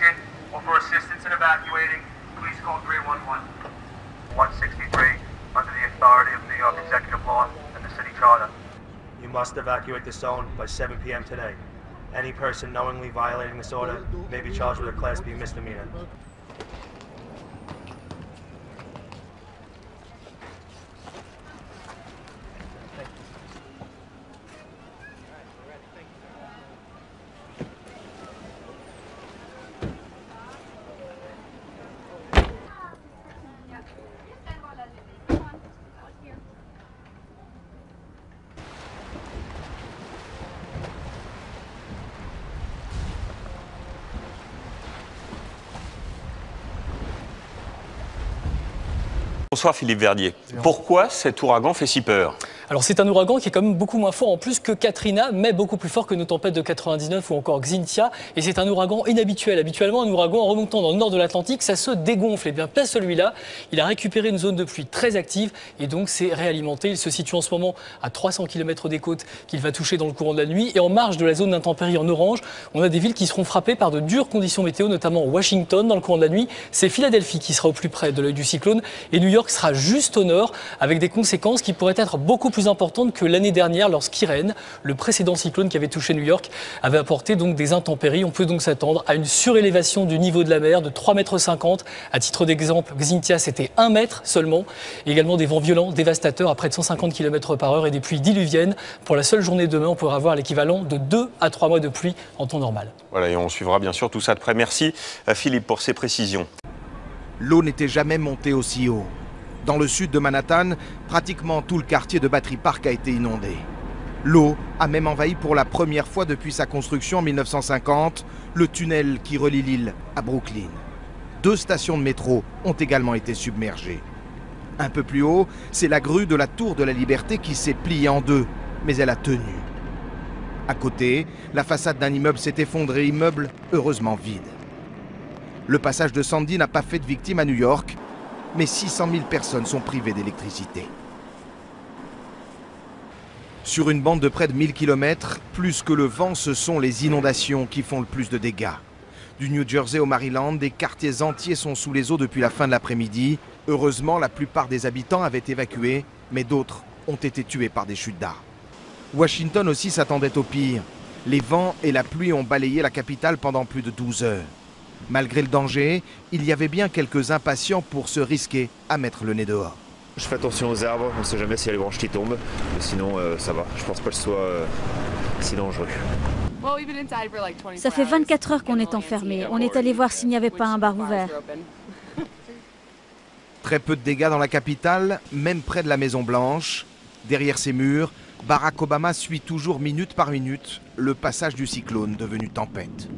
evacuation or for assistance in evacuating, please call 311. 163, under the authority of New York Executive Law and the City Charter. You must evacuate the zone by 7 p.m. today. Any person knowingly violating this order may be charged with a Class B misdemeanor. Bonsoir Philippe Verdier. Pourquoi cet ouragan fait si peur ? Alors c'est un ouragan qui est quand même beaucoup moins fort en plus que Katrina, mais beaucoup plus fort que nos tempêtes de 99 ou encore Xynthia. Et c'est un ouragan inhabituel. Habituellement, un ouragan en remontant dans le nord de l'Atlantique, ça se dégonfle. Et bien pas celui-là. Il a récupéré une zone de pluie très active et donc c'est réalimenté. Il se situe en ce moment à 300 km des côtes qu'il va toucher dans le courant de la nuit. Et en marge de la zone d'intempéries en orange, on a des villes qui seront frappées par de dures conditions météo, notamment Washington dans le courant de la nuit. C'est Philadelphie qui sera au plus près de l'œil du cyclone et New York sera juste au nord avec des conséquences qui pourraient être beaucoup plus importante que l'année dernière lorsqu'Irène, le précédent cyclone qui avait touché New York, avait apporté donc des intempéries. On peut donc s'attendre à une surélévation du niveau de la mer de 3,50 m. À titre d'exemple, Xynthia, c'était 1 mètre seulement. Et également des vents violents, dévastateurs à près de 150 km/h et des pluies diluviennes. Pour la seule journée de demain, on pourra avoir l'équivalent de 2 à 3 mois de pluie en temps normal. Voilà, et on suivra bien sûr tout ça de près. Merci Philippe pour ces précisions. L'eau n'était jamais montée aussi haut. Dans le sud de Manhattan, pratiquement tout le quartier de Battery Park a été inondé. L'eau a même envahi pour la première fois depuis sa construction en 1950 le tunnel qui relie l'île à Brooklyn. 2 stations de métro ont également été submergées. Un peu plus haut, c'est la grue de la Tour de la Liberté qui s'est pliée en 2, mais elle a tenu. À côté, la façade d'un immeuble s'est effondrée, immeuble heureusement vide. Le passage de Sandy n'a pas fait de victimes à New York, mais 600 000 personnes sont privées d'électricité. Sur une bande de près de 1000 km, plus que le vent, ce sont les inondations qui font le plus de dégâts. Du New Jersey au Maryland, des quartiers entiers sont sous les eaux depuis la fin de l'après-midi. Heureusement, la plupart des habitants avaient évacué, mais d'autres ont été tués par des chutes d'arbres. Washington aussi s'attendait au pire. Les vents et la pluie ont balayé la capitale pendant plus de 12 heures. Malgré le danger, il y avait bien quelques impatients pour se risquer à mettre le nez dehors. Je fais attention aux arbres, on ne sait jamais s'il y a les branches qui tombent, mais sinon ça va. Je pense pas que ce soit si dangereux. Ça fait 24 heures qu'on est enfermés. On est allé voir s'il n'y avait pas un bar ouvert. Très peu de dégâts dans la capitale, même près de la Maison Blanche. Derrière ces murs, Barack Obama suit toujours minute par minute le passage du cyclone devenu tempête.